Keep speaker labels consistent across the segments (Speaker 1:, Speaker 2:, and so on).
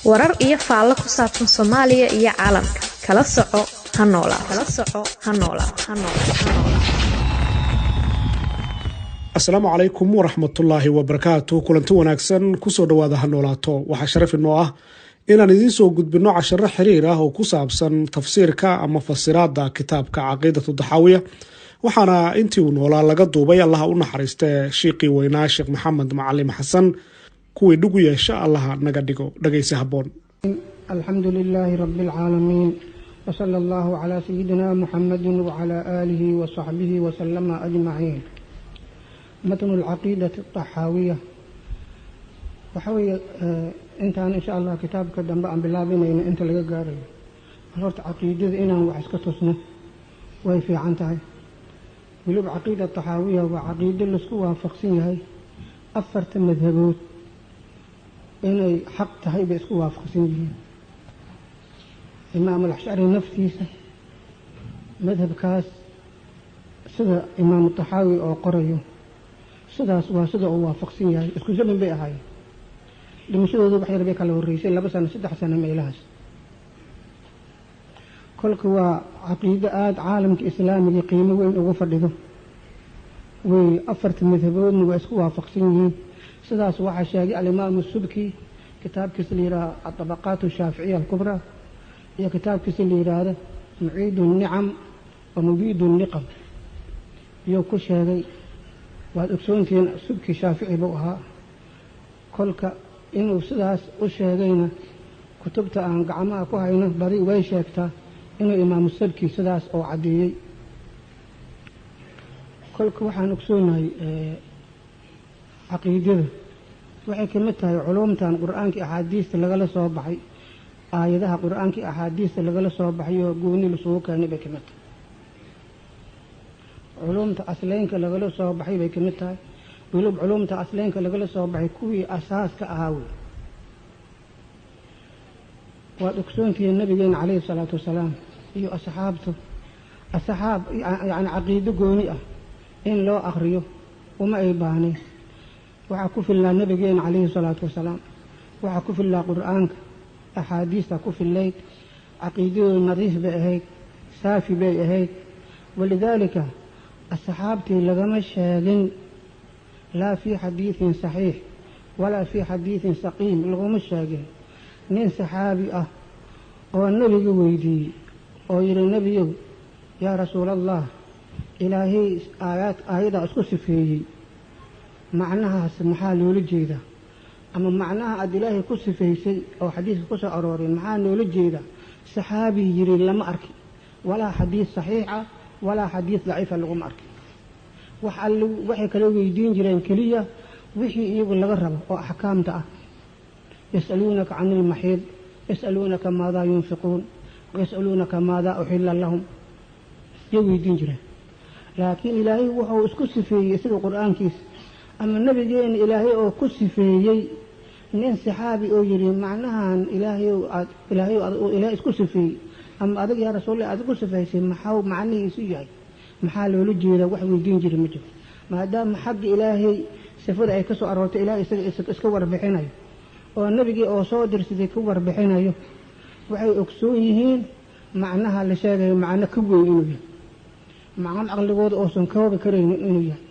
Speaker 1: warar iyo faallo ku saabsan Soomaaliya iyo caalamka. Kala soco Hanola.
Speaker 2: Asalaamu calaykum waraxmatullaahi wabarakaatuh. Kulanti wanaagsan kusoo dhawaada Hanolaato. Waxaa sharaf inoo ah inaan idiin soo gudbino casharo xiriir ah oo ku saabsan tafsiirka ama fasiraada kitaabka Caqiidatu Daxaawiya. waxaana intii uu noolaa laga duubay allaha u naxariistay shiiqii weynaa Sheekh Maxamed Macallim Xasan kuwii dhugu yeesha allaha naga dhigo dhageysi haboon.
Speaker 3: alxamdulilaahi rabbil caalamiin وصلى الله على سيدنا محمد وعلى آله وصحبه وسلم أجمعين. متن العقيدة الطحاوية وحوي انت إن شاء الله كتاب كدام بقى بلابين انت اللي قاري صرت عقيدة إنا وعسكتوسنا ويفي عنتها ولب عقيدة الطحاوية وعقيدة اللي سكوها فقسين هاي أفرت مذهبوت إنه حق تهي بسكوها فقسين بيه إمام الأشعري نفسيسه مذهب كاس سدا إمام الطحاوي أو قريه سدا هو فقسين هاي اسكو زمن بيه هاي لما سدا ذو بحير بيك على الرئيسين لبسنا 6 سنة ميلاس كل كوا عقيدة عالم إسلامي قيمة وين وفرده وأفرت المذهبون واسكوها فقسين سدا سوا شاقي الإمام السبكي كتاب كسليرا الطبقات الشافعية الكبرى يا كتاب كسليرا هذا نعيد النعم ونبيد النقم يو كل شيء وأكسون في سبكي شافعي بوها كلك إنه سداس وشيءنا كتبت عن قعماء كوهينا بريء ويشيكتا إنه إمام السبكي سداس أو عديي كلك وحن أكسونها عقيدة وحي كلمتها علومتها قرآنك أحاديث لغلا صوبحي آياتها قرآنك أحاديث لغلا صوبحي وقوني لسوكا نبي كلمتها علومتا أصلينك لغلا صوبحي بكلمتها ولب علومتا أصلينك لغلا صوبحي كوي أساس كأهاوي وأكسون في النبي عليه الصلاة والسلام iyo asxaab yani caqiido gooni ah in loo akhriyo uma ay baahneen waxa ku filnaa nabigeena calayhi salaatu wasalaam waxa ku filnaa qur'aanka axaadiista ku filayd caqiidadu nadiif bay ahayd saafi bay ahayd walidaalika asxaabtii lagama sheegin laa fii xadiidin saxiix walaa fii xadiidin saqiim laguma sheegin nin saxaabi ah oo nabiga weydiiyey oo yiri nabiyow yaa rasuulallah ilaahay aayada isku sifeeyey macnahaas maxaa loola jeedaa ama macnaha aad ilaahay ku sifeysay oo xadiiska ku soo aroorin maxaa loola jeedaa saxaabi yiri lama arki walaa xadiis saxiixa walaa xadiis daciifa laguma arki waxay kala weydiin jireen keliya wixii iyagu laga rabo oo axkaamta ah يسألونك عن المحيض يسألونك ماذا ينفقون ويسألونك ماذا أحل لهم يويدين جره لكن إلهي وحو اسكسفي يسير القرآن كيس أما النبي جين إلهي أو كسفي نين صحابي أو يري معناها إلهي اسكسفي أما أدق يا رسول الله أدق كسفي محاو معني يسيجي محال ولجي له وحو يدين جره مجد ما دام حق إلهي سفر أي كسو أروت إلهي اسكور بحينه oo nabigi oo soo dirsaday ku warbixinayo waxay ogsoon yihiin macnaha la sheegay macna ka weyn inuu yahay macna aqligooda oo san koobi karin inuu yahay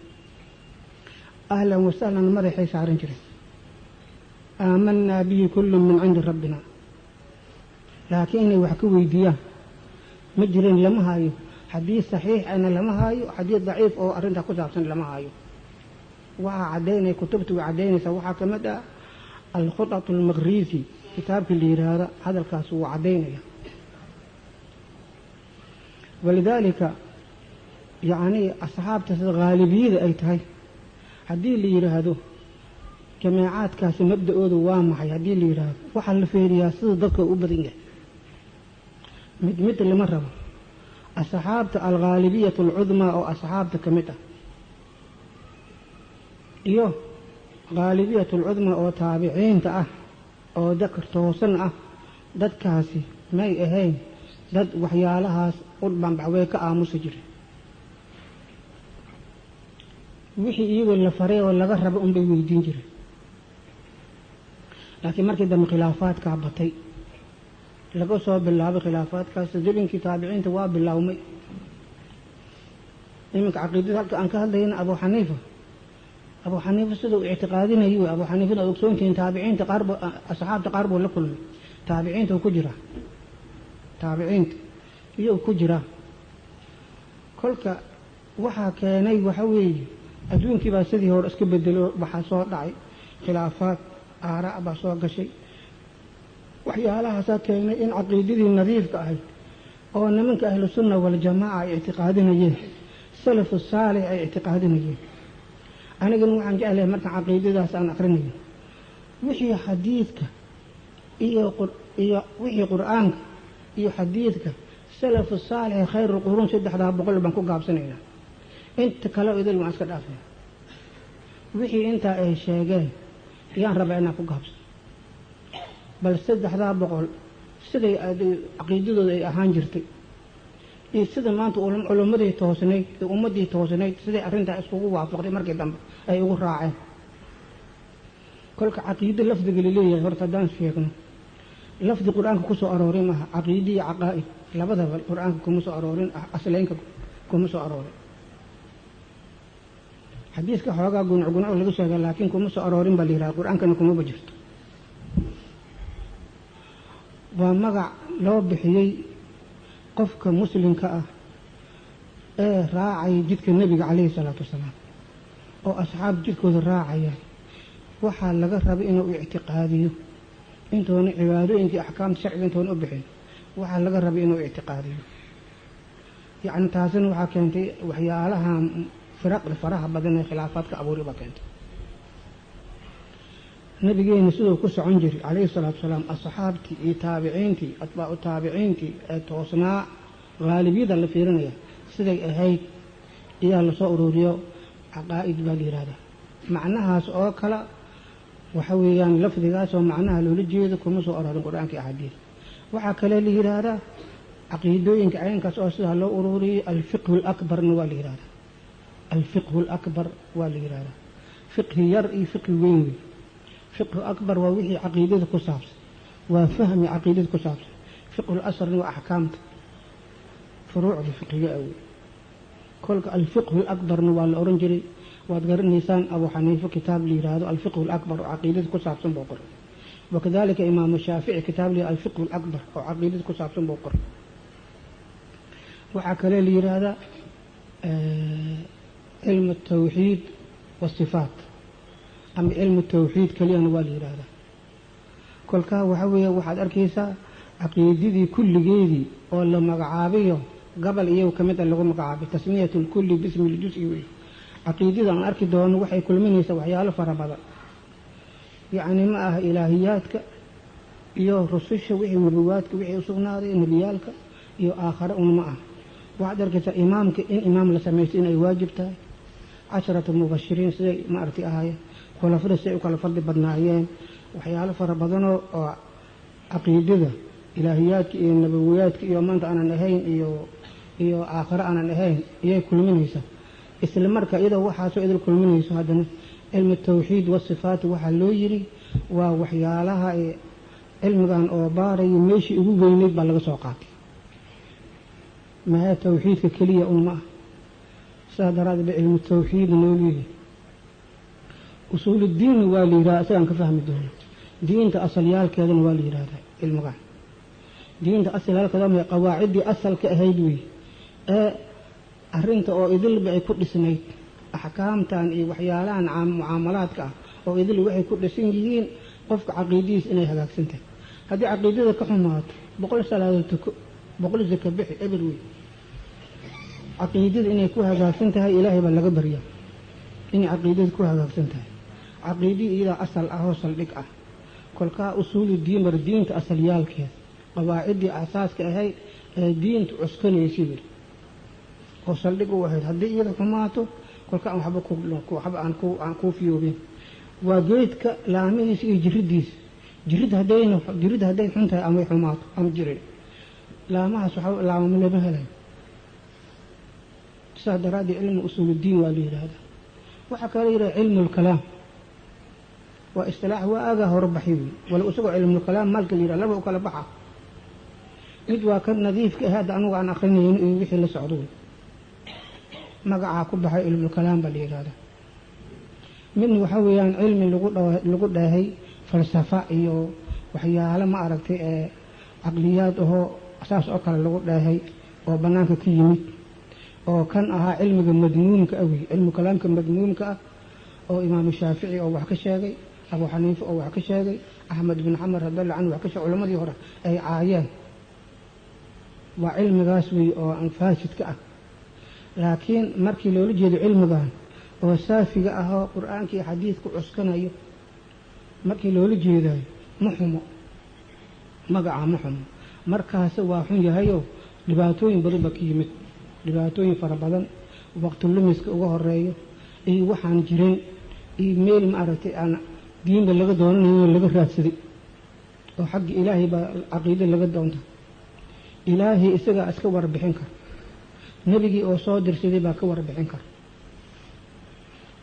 Speaker 3: ahlan wa sahlan madaxay saaran jiray aamanna bi kullu min 'indi rabbina laakiin wax ka weydiiyaan ma jirin lama hayo xadiis saxiix ana lama hayo xadiis daciif oo arinta ku saabsan lama hayo waxa cadeynay kutubtu cadeynaysa waxa kamid ah الخطط المغريزي كتاب اللي هذا الكاس هو عدينيا ولذلك يعني أصحاب الغالبية أي تهي هدي اللي هذا جماعات كاس مبدأ وامح هدي اللي وحل في رياسة ضك وبدية مثل مرة أصحاب الغالبية العظمى أو أصحاب كمتة إيوه غالبية العظمى أو تابعين تأه أو ذكر توصن دد كاسي ما يهين دد وحيالها قربان بعويك آمو سجري وحي إيه ولا فريق ولا غرب بيويدين جري laakiin markii dambe khilaafaadkaa batay laga soo bilaabay khilaafaadkaas zamankii taabiciinta waa bilaawmay iminka caqiidada halka aan ka hadlayna abu xaniifa siduu ictiqaadinayo abu xaniifana ad ogsoontihiin taabiciinta qaar asxaabta qaar buu la kulmay taabiciinta ku jira taabiciinta iyo ku jira kolka waxaa keenay waxa weeye adduunkii baa sidii hore iska bedelo waxaa soo dhacay khilaafaad aaraa baa soo gashay waxyaalahaasaa keenay in caqiidadii nadiifka ahayd oo nimanka ahlu sunna waljamaaca ay ictiqaadinayeen salafu saalix ay ictiqaadinayeen anigana waxaan jeclahay markaan caqiidadaas aan akrinayo wixii xadiidka iyo wixii qur-aanka iyo xadiidka salafu saalix khayru quruun 300 baan ku gaabsanaynaa inta kale idil waan iska dhaafay wixii intaa ay sheegeen yaan rabaa inaan ku gaabsano bal 300 siday caqiidadooda ay ahaan jirtay iyo sida maanta culimmadii toosnayd iyo ummadii toosnayd siday arrintaa iskugu waafaqday markii dambe ay ugu raaceen kolka caqiido lafdiga leeyahay horta haddaan sheegno lafdi qur-aanka ku soo aroorin maaha caqiidi iyo caqaa'id labadaba qur-aanka kuma soo aroorin aslaynka kuma soo aroorin xadiiska xoogaa gunuc laga sheegay laakiin kuma soo aroorin baa la yidhaha qur-aankana kumaba jirto waa magac loo bixiyey qofka muslimka ah ee raacay jidka nebiga calayhi salaatu wasalaam oo asxaab jidkooda raacaya waxaa laga rabay inuu ictiqaadiyo intoona cibaadooyinkii axkaamta sharciga intoona u bixin waxaa laga rabay inuu ictiqaadiyo yacni taasina waxaa keentay waxyaalaha firaqda faraha badan ee khilaafaadka abuuri baa keentay nabigeena siduu ku socon jiray calayhi salaatu wasalaam asxaabtii iyo taabiciintii atbaacu taabiciintii ee toosnaa gaalibiyada la fiirinaya siday ahayd iyaa lasoo ururiyo caqaa'id baa la yidhahdaa macnahaas oo kale waxa weeyaan lafdigaas oo macnaha loola jeedo kuma soo aroorin qur-aanka iyo axaadiis waxaa kale la yidhaahdaa caqiidooyinka caynkaas oo sidaa loo ururiyey alfiqhu alakbarna waa la yidhahdaa alfiqhu alakbar waa la yidhahdaa fiqhi yar iyo fiqhi weyn wey fiqhu akbar waa wixii caqiidada ku saabsan waa fahmi caqiidada ku saabsan fiqhu lasrna waa axkaamta furuucda fiqhiga awey kolka alfiqhu alakbarna waa la oran jiray waad garanaysaan abu xaniifa kitaab la yidhaahdo alfiqhu alakbar oo caqiidada ku saabsan buu qoray wakadalika imaamu shaafici kitaab la yidhahdo alfiqhu alakbar oo caqiidada ku saabsan buu qoray waxaa kale la yidhaahdaa cilmu altawxiid waasifaat ama cilmu tawxiid keliyana waa la yidhaahdaa kolkaa waxa weeye waxaad arkaysaa caqiidadii kulligeedii oo la magacaabayo gabal iyagu ka mid a lagu magacaabay tasmiyatu lkulli bismi ljusi wey caqiidada aan arki doono waxay kulminaysaa waxyaalo fara badan yacni ma aha ilaahiyaadka iyo rususha wixii nubuwaadka wixii usugnaaday nebiyaalka iyo aakhare un ma ah waxaad arkaysaa imaamka in imaam la samaysto inay waajib tahay 10 mubashiriin siday ma aragti ahaayeen khulafada siday u kala fadli badnaayeen waxyaalo fara badanoo oo caqiidada ilaahiyaadka iyo nabawiyaadka iyo maanta aanan ahayn iyo aakhare aanan ahayn iyay kulminaysaa isla marka iyadoo waxaasoo idil kulminayso haddana cilmu tawxiid wasifaat waxaa loo yiri waa waxyaalaha cilmigan oo baarayo meeshii ugu weyneyd baa laga soo qaatay maha tawxiidka keliya un ma ah saa daraaddeed cilmu tawxiid loo leeyahay usuuluddiin waa la yidhahdaa isagaan ka fahmi doono diinta asalyaalkeedana waa la yidhahdaa cilmigan diinta asalyaalkeeda ma qawaaciddii asalka ahayd wey ee arrinta oo idilba ay ku dhisnayd axkaamtan iyo waxyaalahan mucaamalaadka ah oo idil waxay ku dhisan yihiin qofka caqiidadiisa inay hagaagsan tahay haddii caqiidada ka xumaato 100 salaadood tuko 100 zaka bixi eber wey caqiidada inay ku hagaagsan tahay ilaahay baa laga baryaa inay caqiidada ku hagaagsan tahay caqiidii iyada asal ah oo saldhig ah kolkaa usuulu diin bar diinta asalyaalkeeda qawaaciddii asaaska ahayd ee diinta cuskanaysay oo saldhig u ahayd haddii iyada xumaato kolkaan waxba aan ku fiyoobin waa geedka laamihiisa iyo jiridda hadday xun tahay ama xumaato ama jirin laamahaas waxa laamama lama helayo saa daraaddeed cilmu usuuluddiin waa la yidhaahdaa waxaa kale yidhaha cilmu lkalaam واصطلاح واغا هربحي ولا اسقو علم الكلام مالك اللي لبا وكلا بخا mid waa ka nadiifka ah anigu aan aqrinayn in wixii la socdo magaca ku baxay ilmu kalaam bal yiraahdo min waxa weeyaan cilmi lagu dhahay falsafa iyo waxyaalo ma aragtay ee aqliyaad oo asaas oo kale lagu dhahay oo banaanka ka yimid oo kan ahaa cilmiga madmuunka ah ilmu kalaamka madmuunka ah oo imaam shaafici oo wax ka sheegay abu xaniifa oo wax ka sheegay ahmed ibn xamar radiyallahu anhu wax ka sheegay culimadii hore ay caayeen وعلم قاسوي أو أنفاسد كأ لكن مركي لو لجد علم قان أو سافي أهو قرآن كي حديث كعسكنا يو مركي لو لجد محمو مقع محمو مركها سوا حنجة هيو لباتوين بضبك يمت لباتوين فربضان وقت اللمسك وغه الرأيو إي وحان جرين إي ميل معرتي أنا دين بلغة دوني لغة راتسدي وحق إلهي بعقيدة لغة دونته إلهي إسقى أسكور بحنكر نبي أو صادر سيدي باكور بحنكر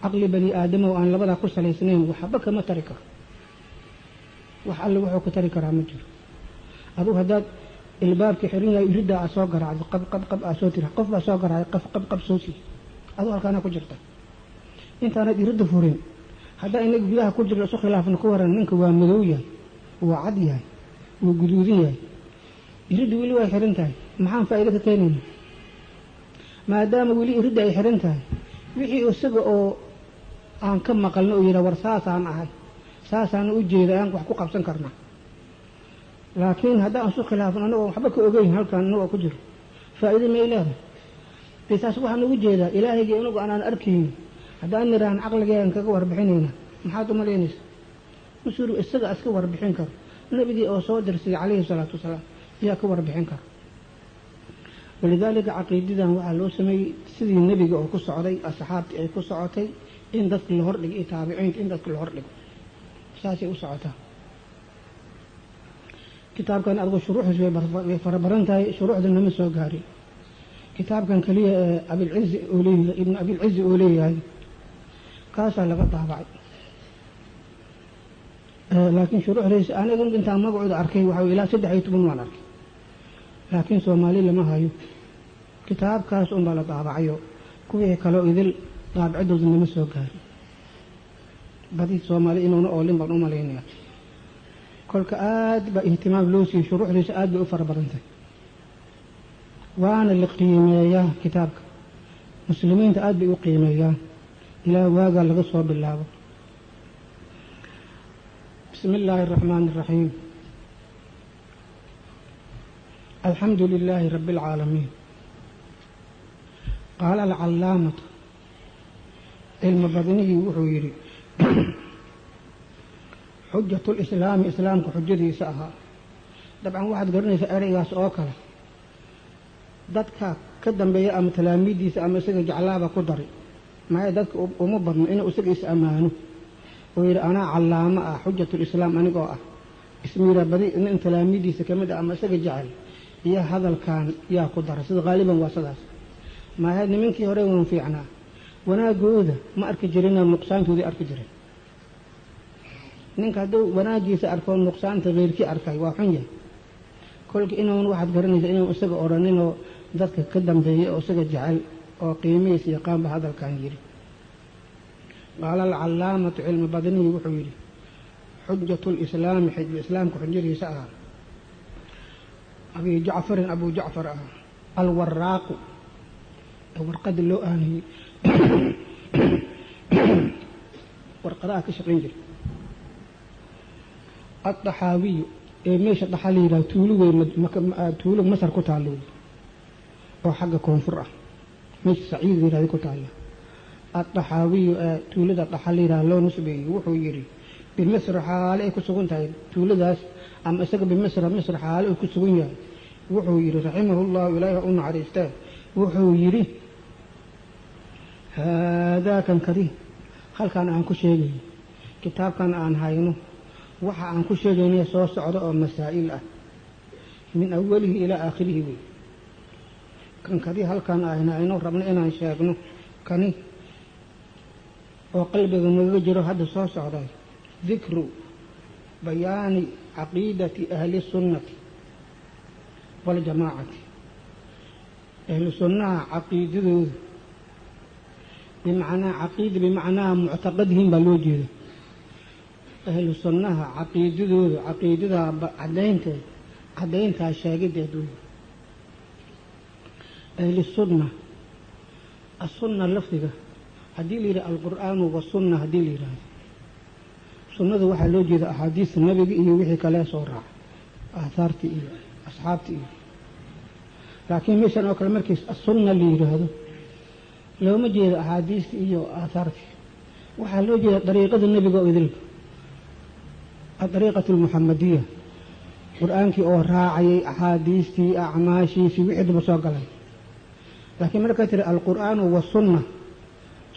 Speaker 3: عقل بني آدم وأن لبدا قصة لسنين وحبك ما تركه وحل وحوك تركه رامجر أبو هداد الباب كحرين يريد أسوقر عاد قب أسوتر قف أسوقر عاد قب سوسي أبو كان كجرته أنت أنا يرد فورين هذا إنك بيها كجر سو خلاف نكورا منك ومدوية وعدية وجدودية يريد ولي ويحرنتها محان فائدة تانين ما دام ولي يريد يحرنتها وحي أسقى أو عن كم مقلنا ويرا ورساس عن أهل ساس عن أجيد أن وحكو قبسن كرنا لكن هذا أنسو خلاف أنه حبك أجين هل كان نوع كجر فائدة ما إله بساس وحنا أجيد إلهي جينوك أنا أركين هذا أني ران عقل جاي أنك وربحينينا محاطو ملينيس مسورو أسقى أسكور بحينكر النبي أو صادر سي عليه الصلاة والسلام يا كبر بحنكر ولذلك عقيدتنا وعلى سمي سيدي النبي أو كسعودي الصحابة أو كسعودي إن ذاك الهرد تابعين إن ذاك الهرد ساسي وسعتها كتاب كان أرجو شروح شوي فربرنتها شروح ذا النمس وقاري كتاب كان كليه أبي العز أولي ابن أبي العز أولي هاي كاسة لقطها بعد لكن شروح ليس أنا قلت أنت ما قعد أركي وحاول إلى سد حيتبون ما أركي لكن سومالي لما هايو كتاب كاس بلا طابعيو كويه كلو إذل طابعدو ذن مسو كاري بدي سومالي إنه أولين بقنو مالينيا كل كآد باهتمام لوسي شروح ليس آد بأفر برنتي وأنا اللي قيمياه كتابك مسلمين تآد بأقيمياه إلى واقع لغصوا بالله بسم الله الرحمن الرحيم الحمد لله رب العالمين قال العلامة علم بدنه وحويري حجة الإسلام إسلامك حجتي سأها طبعا واحد قرني سأريها سأوكلا dadka ka dambeeya ama talaamiidiisa ama isaga jaclaaba ku daray ma dadka uma badno inuu isaga is amaano oo yiri ana calaama ah xujjatul islaam anigoo ah ismiira badi in talaamiidiisa kamid ah ama isaga jacel iyo hadalkan yaa ku daray sida qaaliban waa sidaas ma had nimankii hore uu fiicnaa wanaagooda ma arki jirin nuqsaantoodii arki jiray ninka haduu wanaagiisa arko nuqsaanta geerkii arkay waa xun yahay kolka inuu waxaad garanaysaa inuu isaga oraninoo dadka ka dambeeyay oo isaga jacel oo qiimihiisa yaqaan ba hadalkan yiri qaala al-allaamatu cilmi badanihi wuxuu yiri xujjatul islaam xujjul islaamku xujjadiisa ah abu jacfar al-warraaq warqad loo aanay warqadaha ka shaqeyn jiray الطحاوي meesha dhaxal yiraahdo tuulo weyn tuulo Masar ku taalo oo xagga koonfur ah meesha Saciid yiraahdo ku taalo الطحاوي tuulada dhaxal yiraahdo loo nisbeeyay wuxuu yiri بالمصر حال ay ku sugan tahay tuuladaas ama isaga بالمصر مصر حال ay ku sugan yahay wuxuu yiri rahimahullah ilaahi u naxariista wuxuu yiri hada kan kadi halkan aan ku sheegay kitaabkan aan hayno waxa aan ku sheegaynay soo socdo oo masaa'il ah min awwalihi ila aakhirihi kan kadi halkan aynu rabno inaan sheegno kani oo qalbiga naga jiro hadda soo socday ذكر بيان عقيدة أهل السنة والجماعة. أهل السنة عقيدة بمعنى عقيدة بمعنى معتقدهم بالوجود. أهل السنة عقيدة عدينتها شاقدة دول. أهل السنة اللفظة هدي لي القرآن والسنة هدي لي سنة واحد لوجد أحاديث النبي إيه وحي كلا صورة آثارتي إيه أصحابتي إيه. لكن مثلا أكل مركز السنة اللي هذا لو ما جيد أحاديث إيه وآثارتي واحد لوجد طريقة النبي قوي الطريقة المحمدية قرآن كي أوراعي أحاديثي أعماشي في وحد مساقلة. لكن مركز القرآن والسنة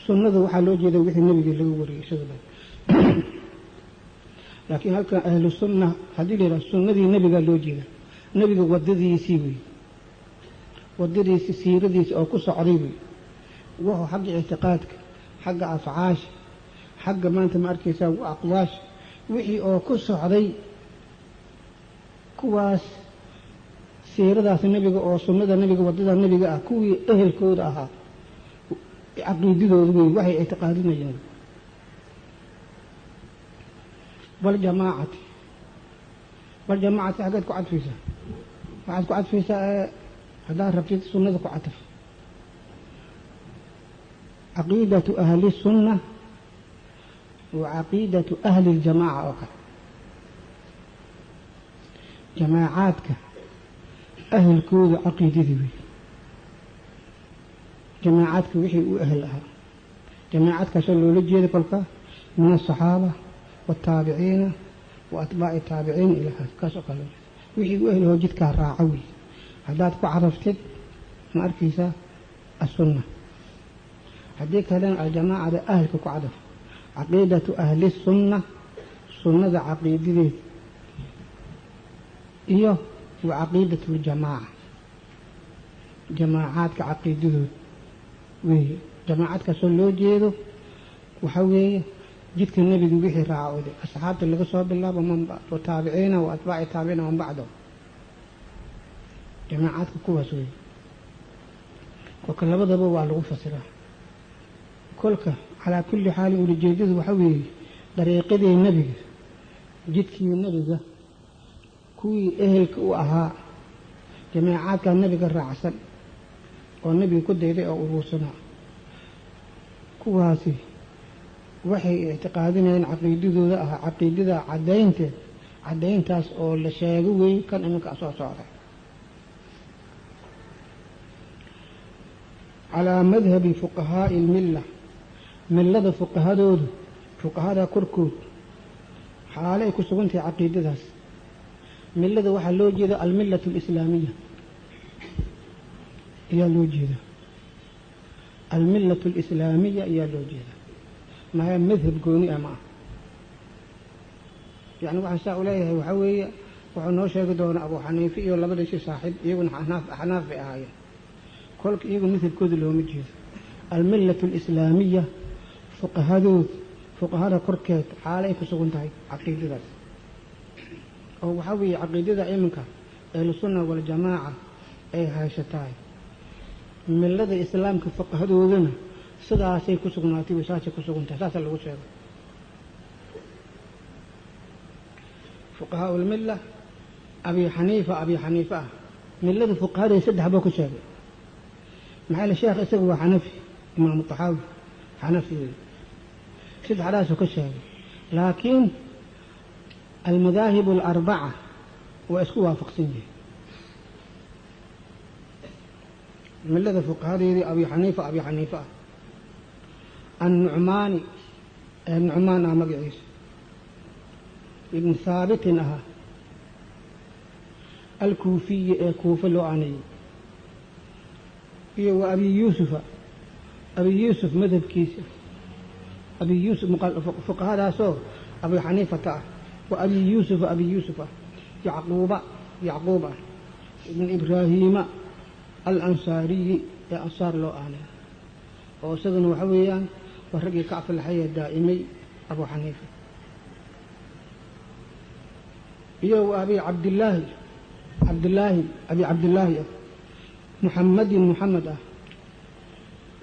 Speaker 3: سنة واحد لوجد وحي النبي اللي وري شغله. لكن هل أهل السنة هذه السنة دي النبي قال له جيدا النبي وددي يسيوي وددي يسيردي أو قصة عريبي وهو حق اعتقادك حق أفعاش حق ما أنت ماركي سوى أقواش وحي أو قصة عري كواس سيردة النبي أو سنة النبي وددها النبي كوي أهل كود أها عقيدة وحي اعتقادنا جنب. والجماعة حقت قعد فيسا قعد فيسا هذا رفيت سنة قعدف. عقيدة أهل السنة وعقيدة أهل الجماعة أخرى. جماعاتك أهل كود عقيدة ذي جماعاتك وحي وأهلها. جماعاتك سلوا لجي لك من الصحابة والتابعين وأتباع التابعين إلى كاس قالوا وحي أهله جدك راعوي هذاك عرفتك ما أركيسا السنة هديك هذا الجماعة أهلك كعدف. عقيدة أهل السنة سنة عقيدة إيه وعقيدة الجماعة جماعات كعقيدة وجماعات كسلو جيدو وحوي جدك النبي وحي راعوه أصحاب اللي قصوا بالله ومن بعد وتابعين وأتباع التابعين ومن بعده جماعات كواسوي وكل بدأ بوا على فسره كلك على كل حال ولجيده وحوي طريقة النبي جدك النبي ذا كوي أهلك وأها جماعات كان النبي الرعسل والنبي كد يدعي أروسنا كواسي waxay اعتقادين عقيدته عقيدة عدينتاس oo la sheego way kan iminka soo socda على مذهب فقهاء الملة ملة فقهاء كركود حالي كسبنتي عقيدتاس ملة waxa loo jeedo الملة الإسلامية يا loo jeedo الملة الإسلامية يا loo jeedo ما هي مذهب قوني أما يعني واحد سأقول ليه وحوي وعنو شاهدون أبو حنيفي ولا بدي شيء صاحب يقول حناف في آية كل يقول مثل كذا اللي هو مجيز الملة الإسلامية فقهاء كركت حالي كسقنتهاي عقيدة ذات أو حوي عقيدة إيمك أهل السنة والجماعة أي هاي شتاي ملة الإسلام كفقهاء ذوذنا سدا سي كسقناتي وساسي كسقنتها ساسا لو شيء فقهاء الملة أبي حنيفة ملة فقهاء يسد حبوك شيء محل الشيخ اسمه حنفي إمام الطحاوي حنفي سد حراسه كشيء لكن المذاهب الأربعة واسكوا وافقسين ملة فقهاء أبي حنيفة النعمان مقعيس ابن ثابت أها الكوفي كوفة لواني وأبي يوسف مذهب كيسة أبي يوسف فقهاء داسو أبي حنيفة وأبي يوسف يعقوب ابن إبراهيم الأنصاري أنصار لواني وسدن وحويان ورقي كعف الحياة الدائمي أبو حنيفة iyo abi cabdillaahi abi cabdillaahi muxammadin muxamed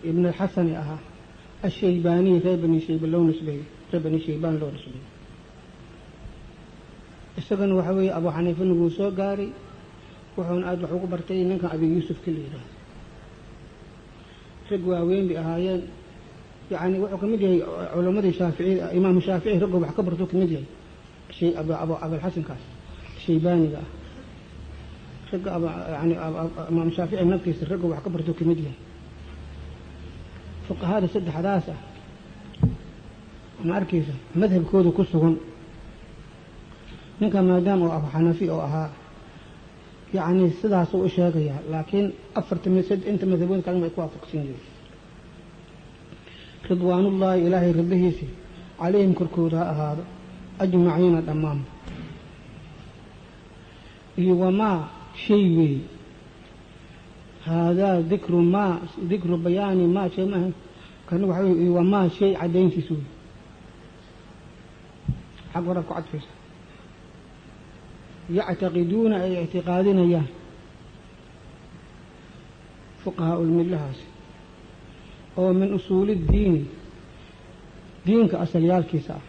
Speaker 3: ibn alxasani ahaa ashaybaaniyi reer bani shayba loo nisbeeyey reer bani shaybaan loo nisbeeyey isagana waxa weeye abu xaniifa naguu soo gaaray wuxuuna aada wax ugu bartay ninkan abi yuusuf ka la yidhaahdo rag waaweyn bay ahaayeen yani wuxuu ka mid yahay culammadii shaaficiyada imaamu shaafici raggo wax ka bartuu ka mid yahay abalxasankaas shaybaaniga ragga yani imaamu shaafici naftiisa raggo wax ka bartuu ka mid yahay fuqahada saddexdaas ma arkaysa madhabkooda ku sugan ninka maadaama oo abu xanafi oo ahaa يعني سدا سوء شاقيا لكن أفرت مسد أنت مذهبون كلمة يكون فقسين رضوان الله إلهي ربه عليهم كركودا هذا أجمعين الأمام وما شيء هذا ذكر بيان ما شيء ما كانوا وما شيء عدين في سوء حق ورفع عطفه يعتقدون أي اعتقادنا يا فقهاء الملة أو من أصول الدين دينك أصل يالكيسا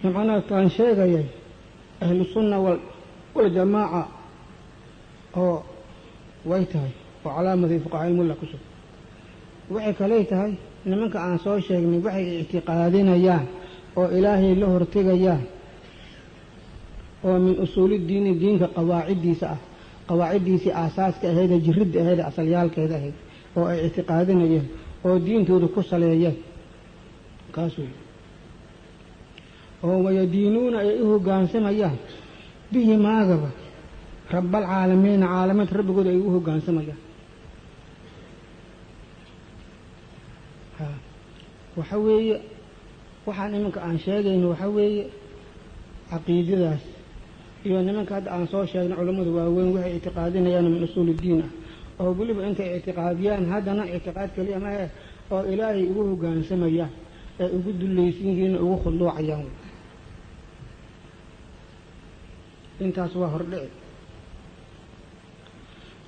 Speaker 3: معنى كان شيء يا أهل السنة والجماعة أو ويتهي وعلامة فقهاء الملة كسب وحي كليتهي نمنك عن صور شيء من وحي اعتقادنا يا أو إلهي له ارتقى يا ومن أصول الدين قواعدي أساس كهذا جرد هذا أصليال كهذا أو اعتقادنا يه أو دين تود كسل يه كاسو أو يدينون إيه جانسما يه به ما غبا رب العالمين عالمة رب قد إيه جانسما يه وحوي وحنا منك عن شيء وحوي عقيدة ذاس iyo nimanka hadda aan soo sheegnay culimadu waaweyn waxay اعتقادinayaan min usul diin oo waliba inta اعتقادiyaan haddana اعتقاد kaliya ma ah oo ilaahay ugu hoggaansamaya ee ugu dulaysiin ugu khuluucayaan intaas waa hordhic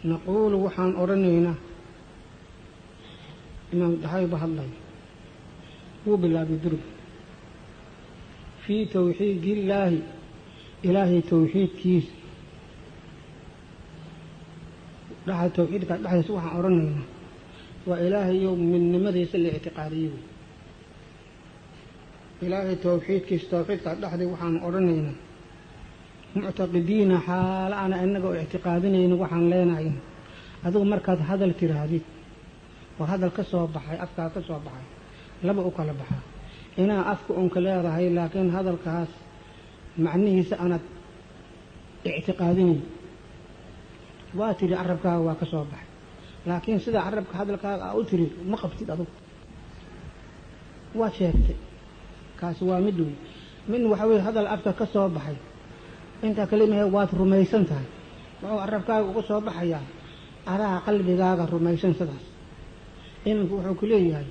Speaker 3: نقول waxaan oranaynaa imaam dahay bahadlay uu bilaabi durub fi tawxiid illaahi إلهي توحيد كيس لها توحيد كان لها سوحا أرنينا وإلهي يوم من ماذا يسلي اعتقاديه إلهي توحيد كيس توحيد كان لها سوحا أرنينا معتقدين حال أنا أنك اعتقادين وحا لينا هذا مركز هذا الترهادي وهذا الكسوة بحي أفكار كسوة بحي لبقوك لبحي إنا أفكو أنك لا رهي لكن هذا الكاس معنيه سأنا اعتقادني واتري عربك وكصوبح لكن سيدا عربك هذا الكاغ أوتري ما قبتي أدوك وشيكت كاسوا مدوي من وحوي هذا الأبكى كصوبحي أنت كلمة وات رميسن تاي وهو عربك وكصوبح يا أرى قلبي غاغ رميسن سداس إن وحو كليه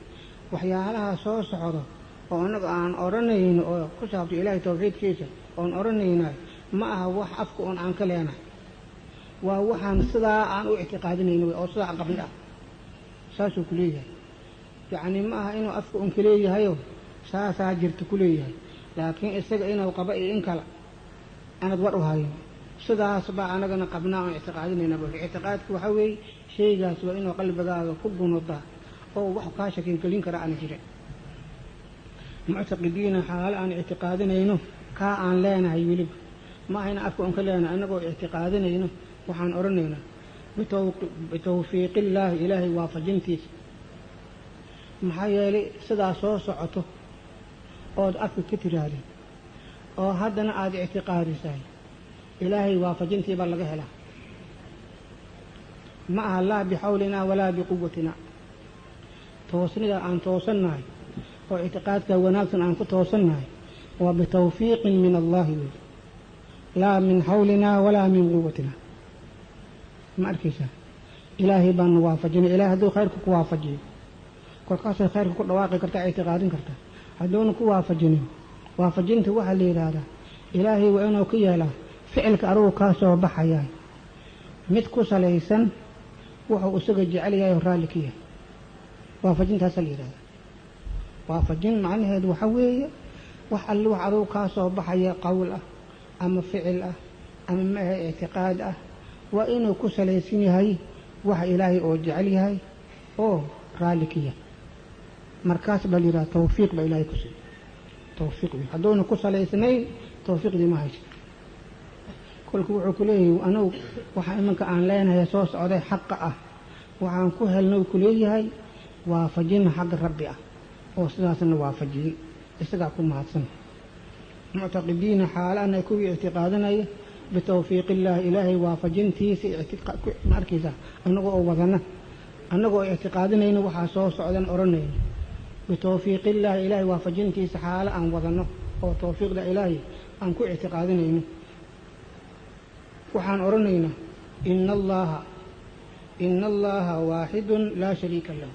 Speaker 3: وحيالها صوص عرب وأنا عن أرنين أو كسبت إلهي توحيد كيسة أن أرنين ما هو حفك أن عن كلامه وهو عن صداع عن اعتقادين أو صداع قبله ساسو كليه يعني ما إنه أفك أن كليه هيو ساسا جرت كليه لكن استجا إنه قبائل إنكلا أنا دور هاي صداع صباع أنا جنا قبنا اعتقادين اعتقاد وحوي شيء جالس وإنه قلب جال كب نضاع أو وحكاشة كلين كرا عن جري معتقدين حال عن اعتقادنا ينو كا عن لنا يولب ما هنا أكو أنك لنا أنك اعتقادنا ينو وحن أرنينا بتوفيق الله إلهي وافجنتي محيالي سدا صوص عطو أو أكو كتير هذه أو هدنا عاد اعتقادي ساي إلهي وافجنتي بلغها له مع الله بحولنا ولا بقوتنا توصلنا أن توصلنا واعتقادك وناكسن عن كتوصلنا وبتوفيق من الله لا من حولنا ولا من قوتنا ما أركيسا إلهي بان وافجني إلهي هدو خيرك وافجني كل قاسة خيرك كل واقع كرتا اعتقادين كرتا هدونك وافجني وافجنت وحلي هذا إلهي وأنا كيالا ficilka arugu kaa soo baxayaa mid ku salaysan wuxuu isaga jecel yahay oo raalli ka yahay waafajintaasa la yidhahda waafajin macnaheedu waxa weeye wax alle wax adugu kaa soo baxaya qowl ah ama ficil ah ama maaha ictiqaad ah waa inuu ku salaysan yahay waxa ilaahay oo jecel yahay oo raalli ka yahay markaas baa la yidhaha tawfiiq baa ilaahay ku siiy tawfiiq hadduuna ku salaysnayn tawfiiqdii ma hayso kolku wuxuu ku leeyahay anugu waxa imanka aan leenahay soo socday xaqa ah waxaan ku helnay ku leeyahay waafajin xagga rabbi ah oo sidaasna waafajiyey isagaa ku mahadsan muctaqidiina xaalaan ay kuwii ictiqaadanaya bitawfiiq illaahi ilaahay waafajintiisa markiisa annagoo oo wadana annagoo ictiqaadinayna waxaa soo socdan odhanayna bitawfiiq illaahi ilaahay waafajintiisa xaalo aan wadano oo tawfiiqda ilaahay aan ku ictiqaadinayno waxaan odhanaynaa ina allaha waaxidun laa shariika lahu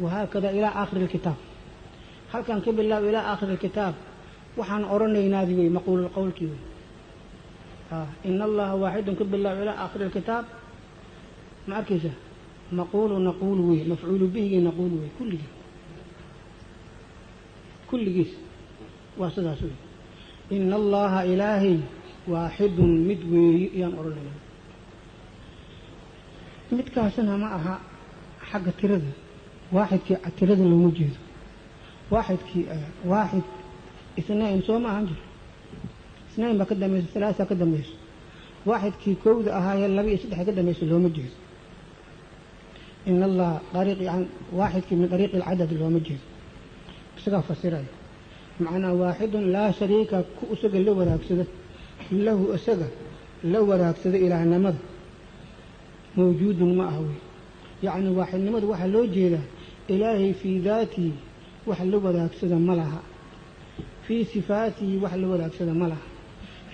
Speaker 3: wahaakada ilaa aakhiri alkitaab halkan ka bilaab ilaa aakhiri alkitaab waxaan odhanaynaadi wey maquulul qowlkii wey ina allaha waaxidun ka bilaab ilaa aakhiri alkitaab ma arkaysa maquulu naquulu wey mafcuulu bihigii naquulu wey kulligiis waa sidaas wey ina allaha ilaahay waaxidun mid weeyi ayaan odhanayna midkaasna ma aha xagga tirada waaxidkii tirada looma jeedo waaxidkii waaxid isnayn soo ma ahan jiro isnayn baa ka dambaysa salaasa ka dambayso waaxidkii kowda ahaayee 2 iyo 3 ka dambayso looma jeedo in allah dariiq yani waaxidkii min dariiqi alcadad looma jeedo isagaa fasiraya macnaa waaxidun laa shariika ku isaga la waraagsada lahu isaga la waraagsada ilaahnimada mawjuudun ma aha wey yacni waaxidnimada waxaa loo jeedaa ilaahay fii daatihi wax la waraagsada ma laha fii sifaatihi wax la waraagsada ma laha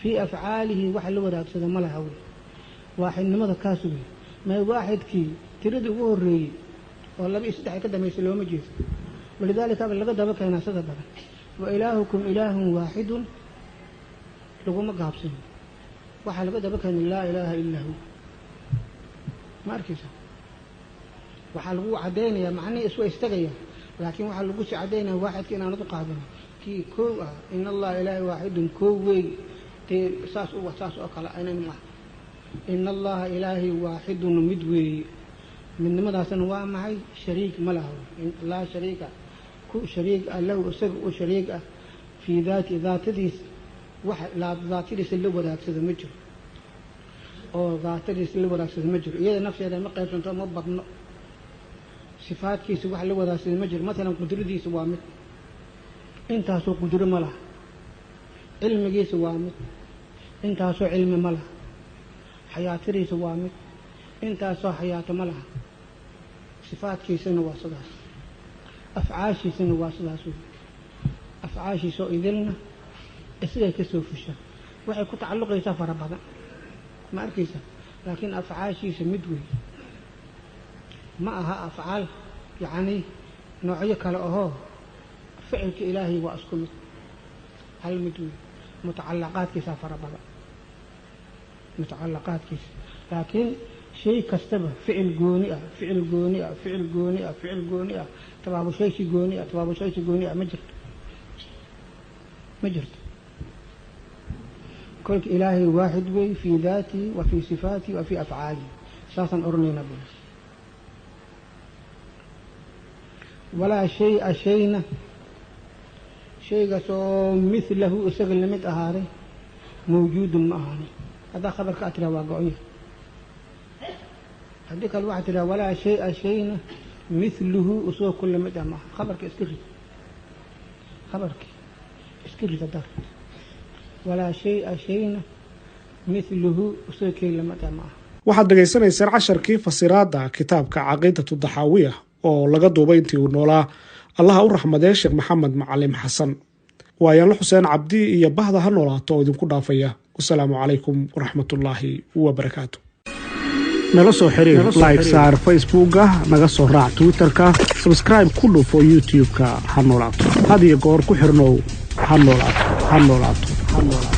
Speaker 3: fii afcaalihi wax la waraagsada ma laha wey waaxidnimada kaas wey may waaxidkii tiradii ugu horreeyey oo 2 iyo 3 ka dambaysa looma jeedo walidaalika laga daba keenaa sida badan wa ilaahukum ilaahun waaxidun laguma gaabsano waxaa laga daba keenay laa ilaaha illaa hu ma arkaysa waxaa lagu cadaynayaa macnihii iswa istagaya laakiin waxaa lagu sii caddaynaya waaxidka inaanad u qaadano kii koow ah in allah ilaahay waaxidun koow wey dee saas oo kale aynan maaha in allaha ilaahay waaxidun mid weeye midnimadaasna waa maxay shariik ma laha laa shariika ku shariik ah lahu isaga u shariik ah fii daatadiisa wax daatadiisa la wadaagsada ma jiro oo daatadiisa la wadaagsada ma jiro iyada nafteeda ma qaybsanto ma badno sifaadkiisa wax la wadaagsada ma jiro maalan qudradiisa waa mid intaasoo qudro ma laha cilmigiisa waa mid intaasoo cilmi ma laha xayaatadiisa waa mid intaasoo xayaato ma laha sifaadkiisana waa sidaas afcaashiisana waa sidaas wey afcaashiisoo idilna isagay ka soo fusha waxay ku tacalluqaysaa fara badan ma arkaysa laakiin afcaashiisa mid wey ma aha afcaal yacni noocyo kale ahoo ficilka ilaahay waa isku mid hal mid wey mutacallaqaadkiisaa fara badan mutacallaqaadkiisa laakiin shay kastaba ficil gooni ah ficil gooni ah ficil gooni ah ficil gooni ah tabaabushaysi gooni ah tabaabushaysi gooni ah ma jirto kolka ilaahay waaxid wey fii daatihi wa fii sifaatihi wa fii afcaalihi saasaan odhanaynaa bul walaa shay-a shayna shaygaas oo milahu isaga lamid ahaaday mawjuudun ma ahaanin haddaa khabarka aad tiraa waa go-on yahay haddii kale waxaad tiraa walaa shay-a shayna miluhu isagoo ku lamid ah maaha khabarka iska rid khabarkii iska rid haddaa rid walaa shay-a shayna miluhu isagoo kii lamid ah maaha
Speaker 2: waxaad dhegaysanaysaan casharkii fasiraadda kitaabka caqiidatu daxaawiya oo laga duubay intii uu noolaa allaha u raxmadee sheekh maxamed macalim xasan waayaanla xuseen cabdi iyo bahda ha noolaato oo idinku dhaafaya wasalaamu calaykum waraxmatullaahi wabarakaatu nala soo xiriir like saar facebooka naga soo raac twitterka subscribe ku dhufo youtube-ka ha noolaato had iyo goor ku xirnow ha noolaato